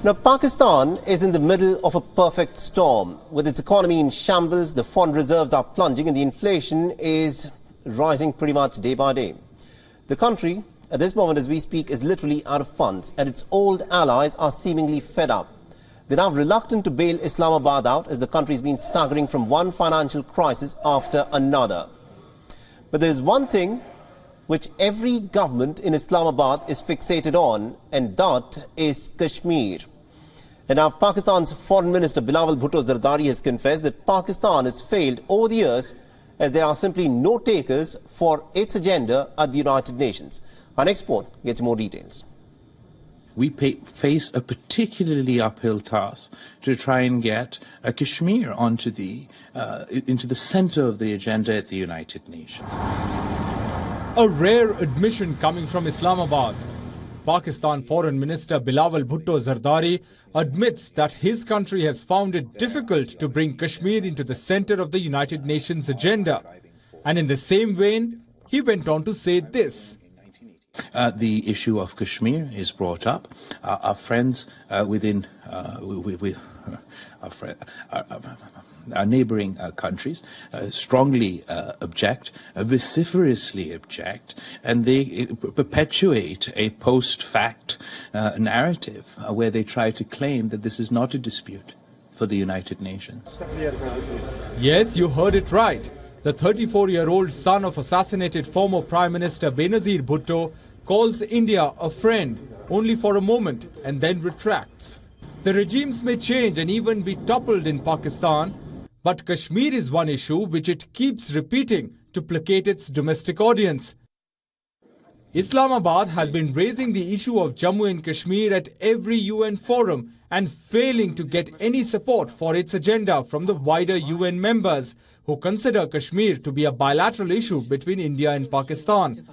Now, Pakistan is in the middle of a perfect storm. With its economy in shambles, the foreign reserves are plunging and the inflation is rising pretty much day by day. The country, at this moment as we speak, is literally out of funds and its old allies are seemingly fed up. They're now reluctant to bail Islamabad out as the country has been staggering from one financial crisis after another. But there is one thing which every government in Islamabad is fixated on, and that is Kashmir. And now Pakistan's Foreign Minister Bilawal Bhutto Zardari has confessed that Pakistan has failed over the years as there are simply no takers for its agenda at the United Nations. Our next report gets more details. We face a particularly uphill task to try and get Kashmir into the center of the agenda at the United Nations. A rare admission coming from Islamabad. Pakistan Foreign Minister Bilawal Bhutto Zardari admits that his country has found it difficult to bring Kashmir into the center of the United Nations agenda. And in the same vein, he went on to say this. The issue of Kashmir is brought up. Our friends within our neighboring countries strongly object, vociferously object, and they perpetuate a post-fact narrative where they try to claim that this is not a dispute for the United Nations. Yes, you heard it right. The 34-year-old son of assassinated former Prime Minister Benazir Bhutto calls India a friend only for a moment and then retracts. The regimes may change and even be toppled in Pakistan, but Kashmir is one issue which it keeps repeating to placate its domestic audience. Islamabad has been raising the issue of Jammu and Kashmir at every UN forum and failing to get any support for its agenda from the wider UN members, who consider Kashmir to be a bilateral issue between India and Pakistan.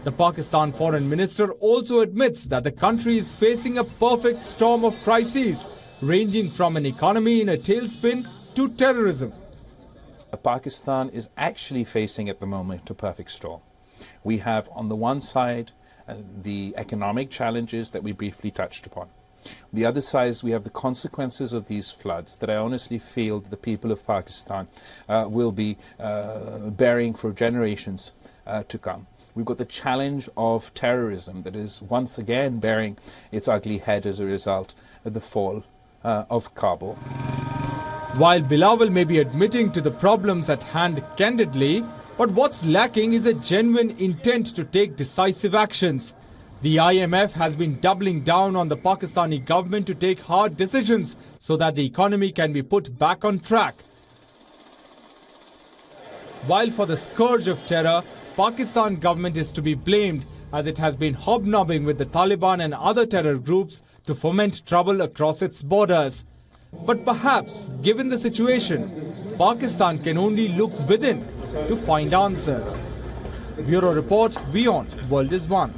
The Pakistan Foreign Minister also admits that the country is facing a perfect storm of crises, ranging from an economy in a tailspin to terrorism. Pakistan is actually facing at the moment a perfect storm. We have on the one side the economic challenges that we briefly touched upon. The other side, we have the consequences of these floods that I honestly feel that the people of Pakistan will be bearing for generations to come. We've got the challenge of terrorism that is once again bearing its ugly head as a result of the fall of Kabul. While Bilawal may be admitting to the problems at hand candidly, but what's lacking is a genuine intent to take decisive actions. The IMF has been doubling down on the Pakistani government to take hard decisions so that the economy can be put back on track. While for the scourge of terror, Pakistan government is to be blamed, as it has been hobnobbing with the Taliban and other terror groups to foment trouble across its borders. But perhaps, given the situation, Pakistan can only look within to find answers. Bureau Report, WION World is One.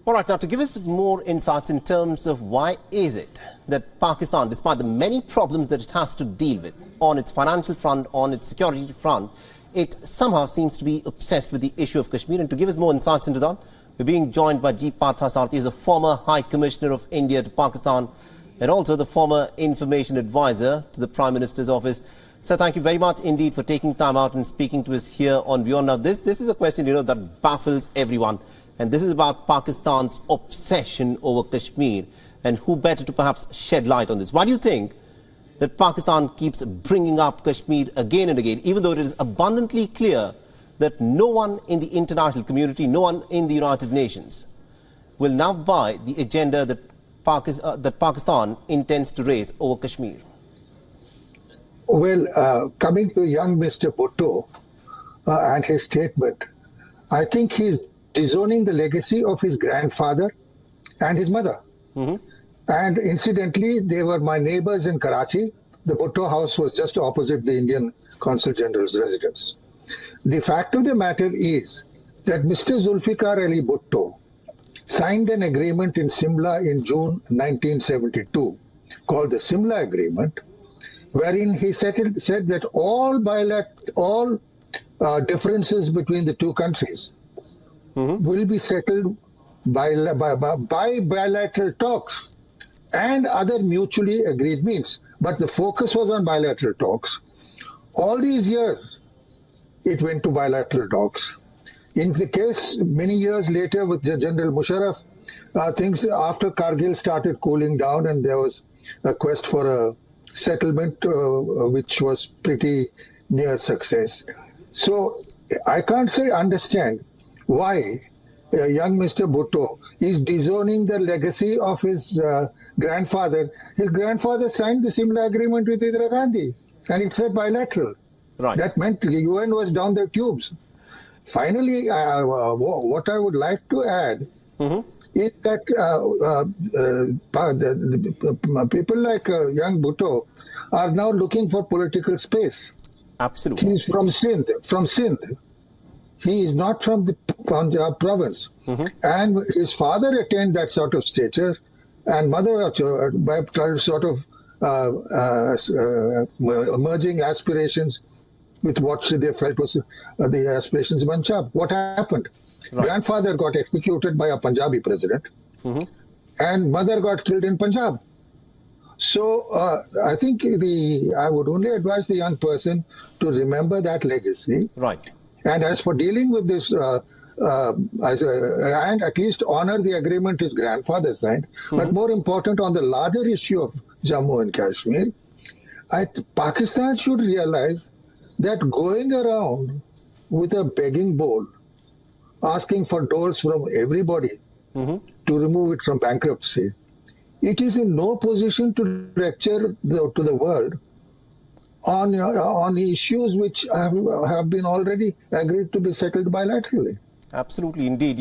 All right, now to give us more insights in terms of why is it that Pakistan, despite the many problems that it has to deal with on its financial front, on its security front, it somehow seems to be obsessed with the issue of Kashmir. And to give us more insights into that, we're being joined by G. Partha, who is a former High Commissioner of India to Pakistan and also the former Information Advisor to the Prime Minister's office. Sir, thank you very much indeed for taking time out and speaking to us here on WION. Now, this is a question, that baffles everyone. And this is about Pakistan's obsession over Kashmir. And who better to perhaps shed light on this? Why do you think that Pakistan keeps bringing up Kashmir again and again, even though it is abundantly clear that no one in the international community, no one in the United Nations will now buy the agenda that Pakistan intends to raise over Kashmir? Well, coming to young Mr. Bhutto and his statement, I think he's disowning the legacy of his grandfather and his mother. Mm-hmm. And incidentally, they were my neighbors in Karachi. The Bhutto house was just opposite the Indian Consul General's residence. The fact of the matter is that Mr. Zulfikar Ali Bhutto signed an agreement in Simla in June 1972 called the Simla Agreement, wherein he said that all differences between the two countries will be settled bilateral talks and other mutually agreed means. But the focus was on bilateral talks. All these years, it went to bilateral talks. In the case, many years later with General Musharraf, things after Kargil started cooling down and there was a quest for a settlement which was pretty near success. So I can't say understand why young Mr. Bhutto is disowning the legacy of his grandfather. His grandfather signed the similar agreement with Indira Gandhi, and it said bilateral. Right. That meant the UN was down the tubes. Finally, what I would like to add is that people like young Bhutto are now looking for political space. Absolutely. He's from Sindh. He is not from the Punjab province. And his father attained that sort of stature, and mother by sort of merging aspirations with what they felt was the aspirations of Punjab. What happened? Right. Grandfather got executed by a Punjabi president, and mother got killed in Punjab. So I think I would only advise the young person to remember that legacy. Right. And as for dealing with this, and at least honor the agreement his grandfather signed, but more important on the larger issue of Jammu and Kashmir, Pakistan should realize that going around with a begging bowl, asking for dollars from everybody to remove it from bankruptcy, it is in no position to lecture to the world on issues which have been already agreed to be settled bilaterally. Absolutely, indeed.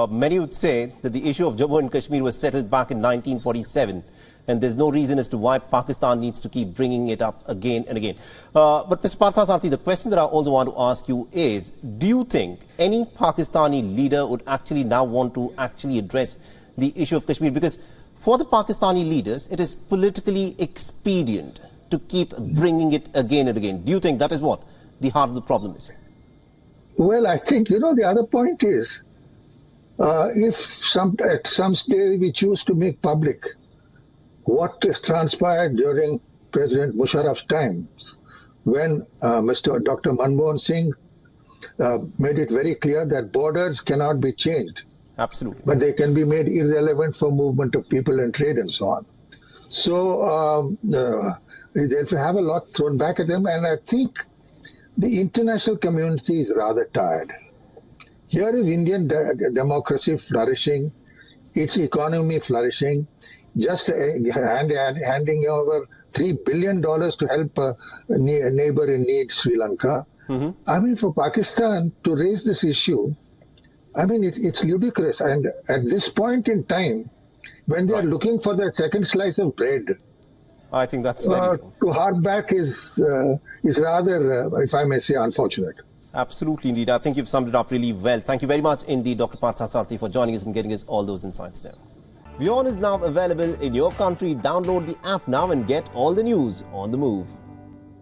Many would say that the issue of Jammu and Kashmir was settled back in 1947, and there's no reason as to why Pakistan needs to keep bringing it up again and again. But Mr. Parthasarthi, the question that I also want to ask you is, do you think any Pakistani leader would actually now want to actually address the issue of Kashmir? Because for the Pakistani leaders, it is politically expedient to keep bringing it again and again. Do you think that is what the heart of the problem is? Well, I think, the other point is, if at some stage we choose to make public what has transpired during President Musharraf's times, when Dr. Manmohan Singh made it very clear that borders cannot be changed. Absolutely. But they can be made irrelevant for movement of people and trade and so on. So they'll have a lot thrown back at them, and I think the international community is rather tired. Here is Indian democracy flourishing, its economy flourishing, just handing over $3 billion to help a neighbor in need, Sri Lanka. I mean, for Pakistan to raise this issue, I mean, it's ludicrous. And at this point in time, when they are looking for their second slice of bread, I think that's very true. To hark back is rather, if I may say, unfortunate. Absolutely, indeed. I think you've summed it up really well. Thank you very much indeed, Dr. Parthasarthi, for joining us and getting us all those insights there. WION is now available in your country. Download the app now and get all the news on the move.